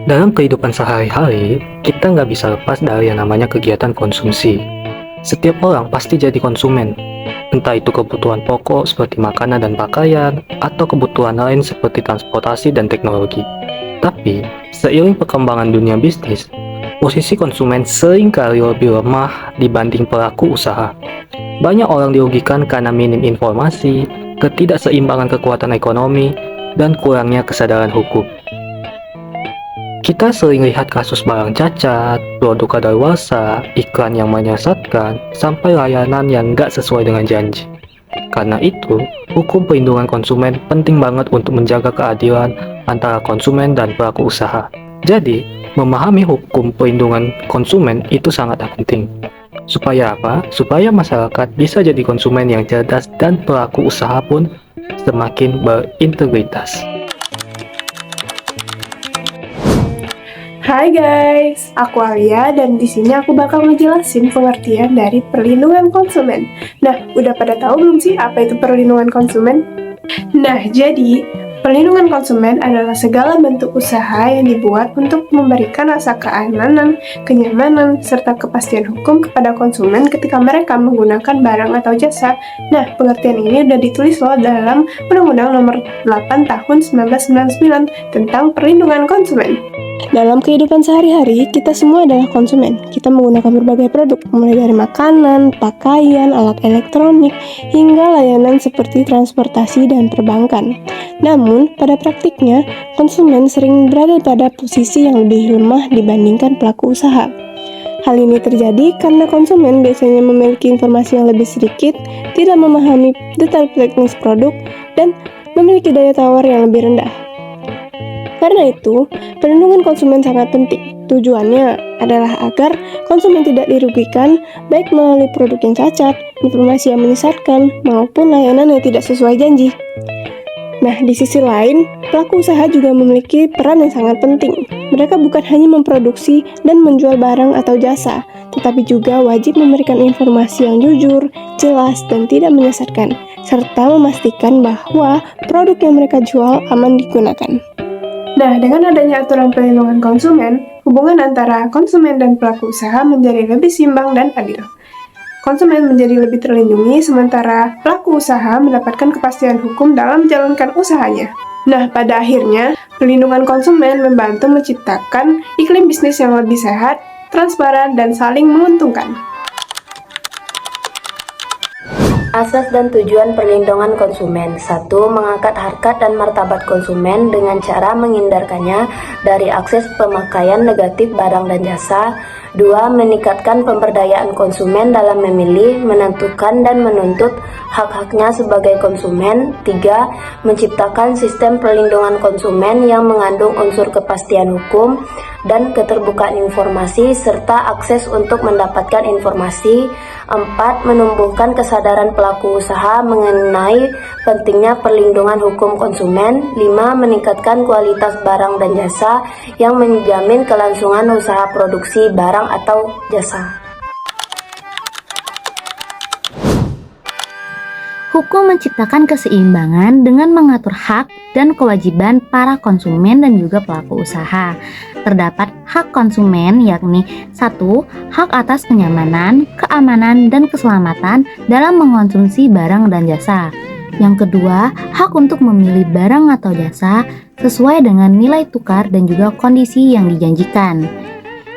Dalam kehidupan sehari-hari, kita nggak bisa lepas dari yang namanya kegiatan konsumsi. Setiap orang pasti jadi konsumen, entah itu kebutuhan pokok seperti makanan dan pakaian, atau kebutuhan lain seperti transportasi dan teknologi. Tapi, seiring perkembangan dunia bisnis, posisi konsumen seringkali lebih lemah dibanding pelaku usaha. Banyak orang dirugikan karena minim informasi, ketidakseimbangan kekuatan ekonomi, dan kurangnya kesadaran hukum. Kita sering lihat kasus barang cacat, produk kadaluarsa, iklan yang menyesatkan, sampai layanan yang nggak sesuai dengan janji. Karena itu, hukum perlindungan konsumen penting banget untuk menjaga keadilan antara konsumen dan pelaku usaha. Jadi, memahami hukum perlindungan konsumen itu sangat penting. Supaya apa? Supaya masyarakat bisa jadi konsumen yang cerdas dan pelaku usaha pun semakin berintegritas. Hai guys, aku Alia dan di sini aku bakal ngejelasin pengertian dari perlindungan konsumen. Nah, udah pada tahu belum sih apa itu perlindungan konsumen? Nah, jadi perlindungan konsumen adalah segala bentuk usaha yang dibuat untuk memberikan rasa keamanan, kenyamanan, serta kepastian hukum kepada konsumen ketika mereka menggunakan barang atau jasa. Nah, pengertian ini udah ditulis loh dalam Undang-Undang Nomor 8 Tahun 1999 tentang perlindungan konsumen. Dalam kehidupan sehari-hari, kita semua adalah konsumen. Kita menggunakan berbagai produk, mulai dari makanan, pakaian, alat elektronik, hingga layanan seperti transportasi dan perbankan. Namun, pada praktiknya, konsumen sering berada pada posisi yang lebih lemah dibandingkan pelaku usaha. Hal ini terjadi karena konsumen biasanya memiliki informasi yang lebih sedikit, tidak memahami detail teknis produk, dan memiliki daya tawar yang lebih rendah. Karena itu, perlindungan konsumen sangat penting. Tujuannya adalah agar konsumen tidak dirugikan, baik melalui produk yang cacat, informasi yang menyesatkan, maupun layanan yang tidak sesuai janji. Nah, di sisi lain, pelaku usaha juga memiliki peran yang sangat penting. Mereka bukan hanya memproduksi dan menjual barang atau jasa, tetapi juga wajib memberikan informasi yang jujur, jelas, dan tidak menyesatkan, serta memastikan bahwa produk yang mereka jual aman digunakan. Nah, dengan adanya aturan perlindungan konsumen, hubungan antara konsumen dan pelaku usaha menjadi lebih seimbang dan adil. Konsumen menjadi lebih terlindungi, sementara pelaku usaha mendapatkan kepastian hukum dalam menjalankan usahanya. Nah, pada akhirnya, perlindungan konsumen membantu menciptakan iklim bisnis yang lebih sehat, transparan, dan saling menguntungkan. Asas dan tujuan perlindungan konsumen. 1. Mengangkat harkat dan martabat konsumen dengan cara menghindarkannya dari akses pemakaian negatif barang dan jasa. 2. Meningkatkan pemberdayaan konsumen dalam memilih, menentukan, dan menuntut hak-haknya sebagai konsumen. 3. Menciptakan sistem perlindungan konsumen yang mengandung unsur kepastian hukum dan keterbukaan informasi serta akses untuk mendapatkan informasi. 4. Menumbuhkan kesadaran pelaku usaha mengenai pentingnya perlindungan hukum konsumen. 5. Meningkatkan kualitas barang dan jasa yang menjamin kelangsungan usaha produksi barang atau jasa. Hukum menciptakan keseimbangan dengan mengatur hak dan kewajiban para konsumen dan juga pelaku usaha. Terdapat hak konsumen yakni 1. Hak atas kenyamanan, keamanan, dan keselamatan dalam mengkonsumsi barang dan jasa. Yang kedua, hak untuk memilih barang atau jasa sesuai dengan nilai tukar dan juga kondisi yang dijanjikan.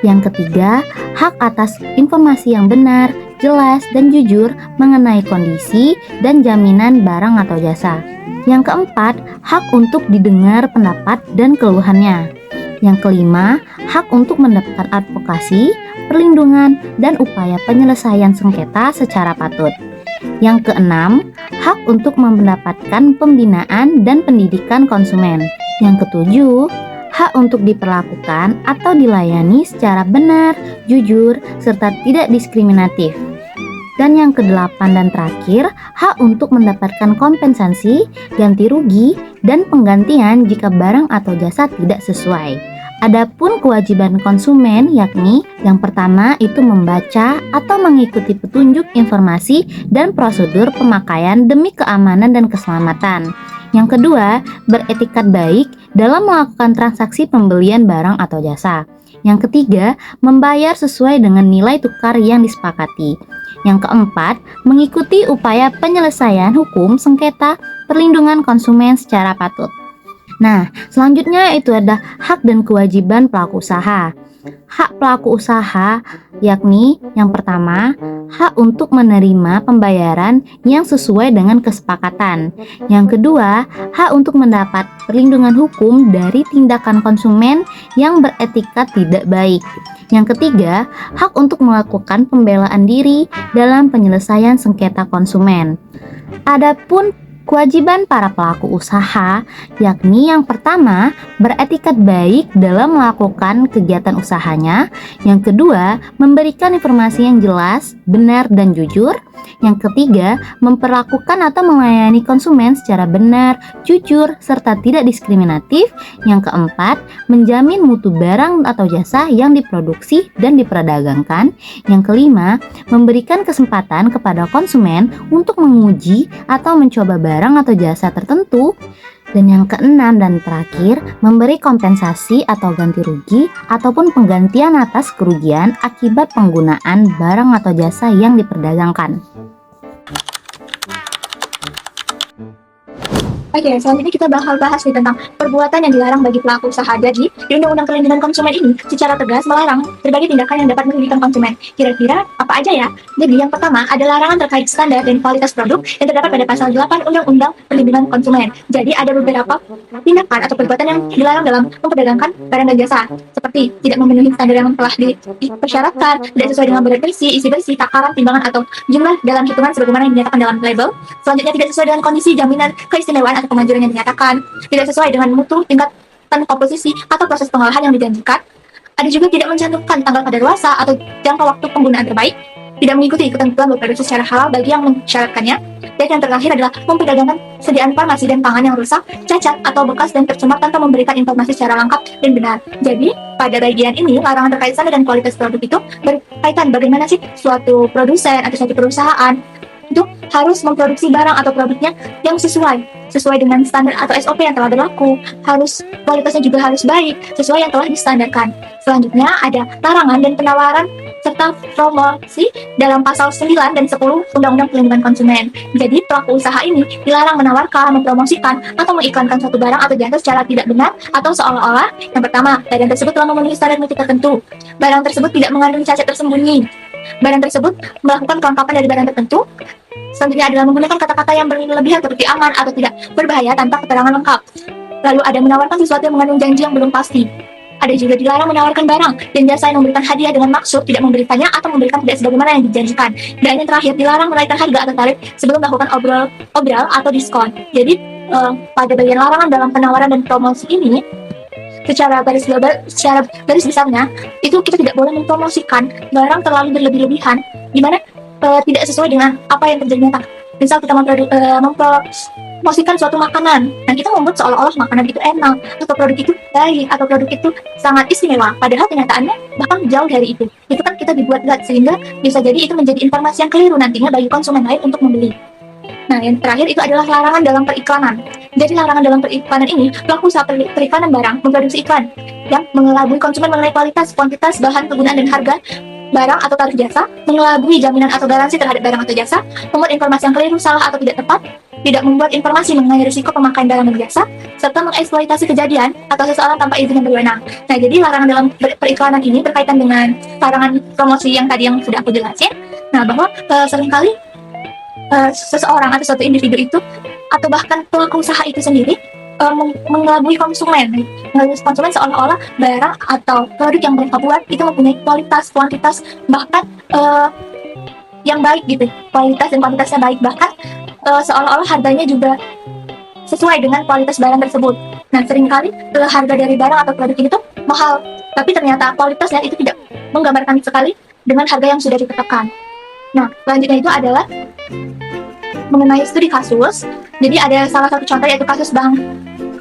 Yang ketiga, hak atas informasi yang benar, jelas, dan jujur mengenai kondisi dan jaminan barang atau jasa. Yang keempat, hak untuk didengar pendapat dan keluhannya. Yang kelima, hak untuk mendapatkan advokasi, perlindungan, dan upaya penyelesaian sengketa secara patut. Yang keenam, hak untuk mendapatkan pembinaan dan pendidikan konsumen. Yang ketujuh, hak untuk diperlakukan atau dilayani secara benar, jujur, serta tidak diskriminatif. Dan yang kedelapan dan terakhir, hak untuk mendapatkan kompensasi, ganti rugi, dan penggantian jika barang atau jasa tidak sesuai. Adapun kewajiban konsumen yakni yang pertama itu membaca atau mengikuti petunjuk informasi dan prosedur pemakaian demi keamanan dan keselamatan. Yang kedua, beretikat baik dalam melakukan transaksi pembelian barang atau jasa. Yang ketiga, membayar sesuai dengan nilai tukar yang disepakati. Yang keempat, mengikuti upaya penyelesaian hukum sengketa perlindungan konsumen secara patut. Nah, selanjutnya itu ada hak dan kewajiban pelaku usaha. Hak pelaku usaha yakni yang pertama, hak untuk menerima pembayaran yang sesuai dengan kesepakatan. Yang kedua, hak untuk mendapat perlindungan hukum dari tindakan konsumen yang beretikat tidak baik. Yang ketiga, hak untuk melakukan pembelaan diri dalam penyelesaian sengketa konsumen. Adapun kewajiban para pelaku usaha, yakni yang pertama, beretikat baik dalam melakukan kegiatan usahanya. Yang kedua, memberikan informasi yang jelas, benar, dan jujur. Yang ketiga, memperlakukan atau melayani konsumen secara benar, jujur, serta tidak diskriminatif. Yang keempat, menjamin mutu barang atau jasa yang diproduksi dan diperdagangkan. Yang kelima, memberikan kesempatan kepada konsumen untuk menguji atau mencoba barang atau jasa tertentu. Dan yang keenam dan terakhir, memberi kompensasi atau ganti rugi ataupun penggantian atas kerugian akibat penggunaan barang atau jasa yang diperdagangkan. Oke, selanjutnya kita bakal bahas nih tentang perbuatan yang dilarang bagi pelaku usaha. Jadi, di Undang-Undang Perlindungan Konsumen ini secara tegas melarang berbagai tindakan yang dapat merugikan konsumen. Kira-kira apa aja ya? Jadi, yang pertama ada larangan terkait standar dan kualitas produk yang terdapat pada pasal 8 Undang-Undang Perlindungan Konsumen. Jadi, ada beberapa tindakan atau perbuatan yang dilarang dalam memperdagangkan barang dan jasa, seperti tidak memenuhi standar yang telah dipersyaratkan, tidak sesuai dengan berat bersih, isi bersih, takaran, timbangan atau jumlah dalam hitungan sebagaimana yang dinyatakan dalam label. Selanjutnya, tidak sesuai dengan kondisi jaminan keistimewaan atau kemanjuran yang dinyatakan, tidak sesuai dengan mutu, tingkatan komposisi atau proses pengolahan yang dijanjikan. Ada juga tidak mencantumkan tanggal kadaluarsa atau jangka waktu penggunaan terbaik, tidak mengikuti ketentuan berproduksi secara halal bagi yang mensyaratkannya. Dan yang terakhir adalah memperdagangkan sediaan farmasi dan pangan yang rusak, cacat, atau bekas dan tercemar tanpa memberikan informasi secara lengkap dan benar. Jadi, pada bagian ini, larangan terkait standar dan kualitas produk itu berkaitan bagaimana sih suatu produsen atau suatu perusahaan itu harus memproduksi barang atau produknya yang sesuai dengan standar atau SOP yang telah berlaku, harus kualitasnya juga harus baik, sesuai yang telah distandarkan. Selanjutnya ada larangan dan penawaran serta promosi dalam pasal 9 dan 10 Undang-Undang Perlindungan Konsumen. Jadi pelaku usaha ini dilarang menawarkan, mempromosikan, atau mengiklankan suatu barang atau jasa secara tidak benar atau seolah-olah yang pertama, barang tersebut telah memenuhi standar mutu tertentu, barang tersebut tidak mengandung cacat tersembunyi, barang tersebut melakukan kelengkapan dari barang tertentu. Selanjutnya adalah menggunakan kata-kata yang berlebihan seperti aman atau tidak berbahaya tanpa keterangan lengkap. Lalu ada menawarkan sesuatu yang mengandung janji yang belum pasti. Ada juga dilarang menawarkan barang dan jasa yang memberikan hadiah dengan maksud tidak memberikannya atau memberikan tidak sebagaimana yang dijanjikan. Dan yang terakhir dilarang menaikkan harga atau tarif sebelum melakukan obral atau diskon. Jadi pada bagian larangan dalam penawaran dan promosi ini, secara garis besarnya itu kita tidak boleh mempromosikan barang terlalu berlebih-lebihan, di mana tidak sesuai dengan apa yang terjadi nyata. Misal kita mempromosikan suatu makanan, dan kita membuat seolah-olah makanan itu enak, atau produk itu baik, atau produk itu sangat istimewa, padahal kenyataannya bahkan jauh dari itu. Itu kan kita dibuat-buat, sehingga bisa jadi itu menjadi informasi yang keliru nantinya bagi konsumen lain untuk membeli. Nah, yang terakhir itu adalah larangan dalam periklanan. Jadi larangan dalam periklanan ini, pelaku usaha periklanan barang memproduksi iklan yang mengelabui konsumen mengenai kualitas, kuantitas, bahan penggunaan, dan harga barang atau tarif jasa, mengelabui jaminan atau garansi terhadap barang atau jasa, membuat informasi yang keliru, salah atau tidak tepat, tidak membuat informasi mengenai risiko pemakaian barang dan jasa, serta mengeksploitasi kejadian atau seseorang tanpa izin yang berwenang. Nah, jadi larangan dalam periklanan ini berkaitan dengan larangan promosi yang tadi yang sudah aku jelasin. Nah, bahwa seringkali seseorang atau suatu individu itu atau bahkan pelaku usaha itu sendiri mengelabui konsumen seolah-olah barang atau produk yang mereka buat itu mempunyai kualitas, kuantitas, bahkan yang baik gitu, kualitas dan kuantitasnya baik, bahkan seolah-olah harganya juga sesuai dengan kualitas barang tersebut. Nah, seringkali harga dari barang atau produk ini tuh mahal, tapi ternyata kualitasnya itu tidak menggambarkan sekali dengan harga yang sudah ditetapkan. Nah, selanjutnya itu adalah mengenai studi kasus. Jadi ada salah satu contoh yaitu kasus Bank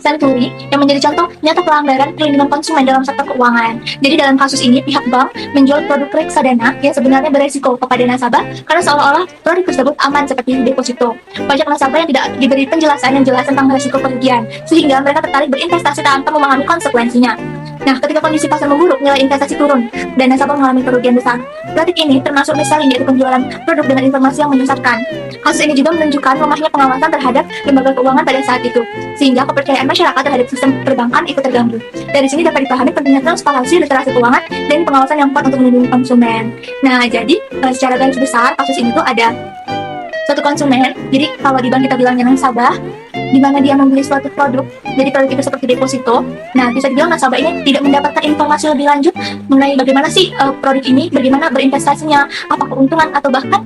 Century yang menjadi contoh nyata pelanggaran perlindungan konsumen dalam sektor keuangan. Jadi dalam kasus ini pihak bank menjual produk reksadana yang sebenarnya beresiko kepada nasabah karena seolah-olah produk tersebut aman seperti deposito. Banyak nasabah yang tidak diberi penjelasan yang jelas tentang risiko kerugian, sehingga mereka tertarik berinvestasi tanpa memahami konsekuensinya. Nah, ketika kondisi pasar memburuk, nilai investasi turun, dan nasabah mengalami kerugian besar. Praktik ini termasuk misalnya yaitu penjualan produk dengan informasi yang menyesatkan. Kasus ini juga menunjukkan lemahnya pengawasan terhadap lembaga keuangan pada saat itu, sehingga kepercayaan masyarakat terhadap sistem perbankan ikut terganggu. Dari sini dapat dipahami pentingnya transparansi, literasi keuangan, dan pengawasan yang kuat untuk melindungi konsumen. Nah, jadi secara garis besar kasus ini tuh ada suatu konsumen. Jadi kalau di bank kita bilangnya nasabah, di mana dia membeli suatu produk, jadi produk itu seperti deposito. Nah, bisa dibilang nasabah ini tidak mendapatkan informasi lebih lanjut mengenai bagaimana sih produk ini, bagaimana berinvestasinya, apa keuntungan atau bahkan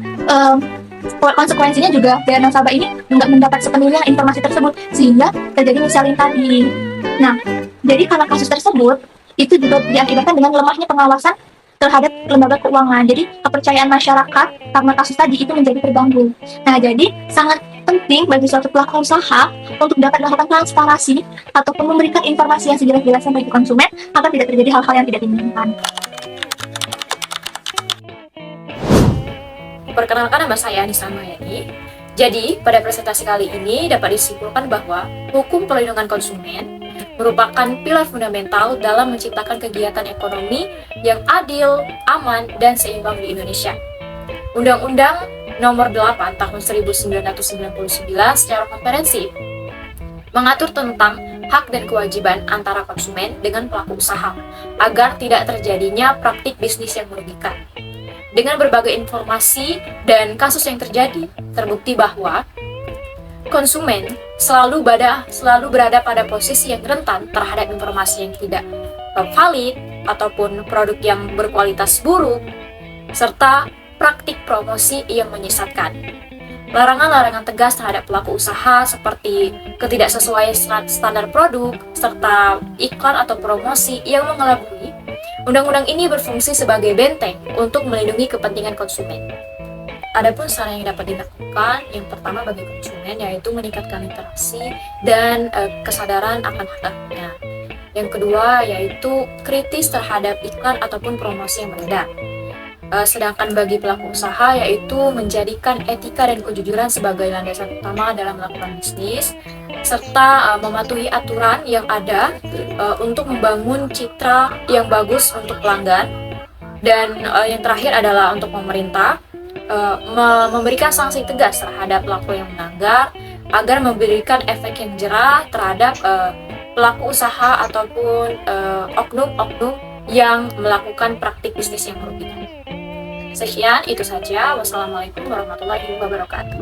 konsekuensinya juga dari nasabah ini nggak mendapat sepenuhnya informasi tersebut, sehingga terjadi misalin tadi. Nah, jadi karena kasus tersebut itu juga diakibatkan dengan lemahnya pengawasan terhadap lembaga keuangan. Jadi kepercayaan masyarakat karena kasus tadi itu menjadi terganggu. Nah, jadi sangat penting bagi suatu pelaku usaha untuk dapat melakukan transparansi ataupun memberikan informasi yang sejelas-jelasnya bagi konsumen agar tidak terjadi hal-hal yang tidak diinginkan. Perkenalkan, nama saya Anissa Mayani. Jadi, pada presentasi kali ini dapat disimpulkan bahwa hukum perlindungan konsumen merupakan pilar fundamental dalam menciptakan kegiatan ekonomi yang adil, aman, dan seimbang di Indonesia. Undang-Undang Nomor 8 Tahun 1999 secara komprehensif mengatur tentang hak dan kewajiban antara konsumen dengan pelaku usaha agar tidak terjadinya praktik bisnis yang merugikan. Dengan berbagai informasi dan kasus yang terjadi, terbukti bahwa konsumen selalu berada pada posisi yang rentan terhadap informasi yang tidak valid ataupun produk yang berkualitas buruk serta praktik promosi yang menyesatkan. Larangan-larangan tegas terhadap pelaku usaha seperti ketidaksesuaian standar produk serta iklan atau promosi yang mengelabui. Undang-undang ini berfungsi sebagai benteng untuk melindungi kepentingan konsumen. Adapun saran yang dapat dilakukan, yang pertama bagi konsumen yaitu meningkatkan literasi dan kesadaran akan hak-haknya. Yang kedua yaitu kritis terhadap iklan ataupun promosi yang beredar. Sedangkan bagi pelaku usaha yaitu menjadikan etika dan kejujuran sebagai landasan utama dalam melakukan bisnis, serta mematuhi aturan yang ada untuk membangun citra yang bagus untuk pelanggan. Dan yang terakhir adalah untuk pemerintah memberikan sanksi tegas terhadap pelaku yang melanggar agar memberikan efek yang jerah terhadap pelaku usaha ataupun oknum-oknum yang melakukan praktik bisnis yang merugikan. Sekian, itu saja. Wassalamualaikum warahmatullahi wabarakatuh.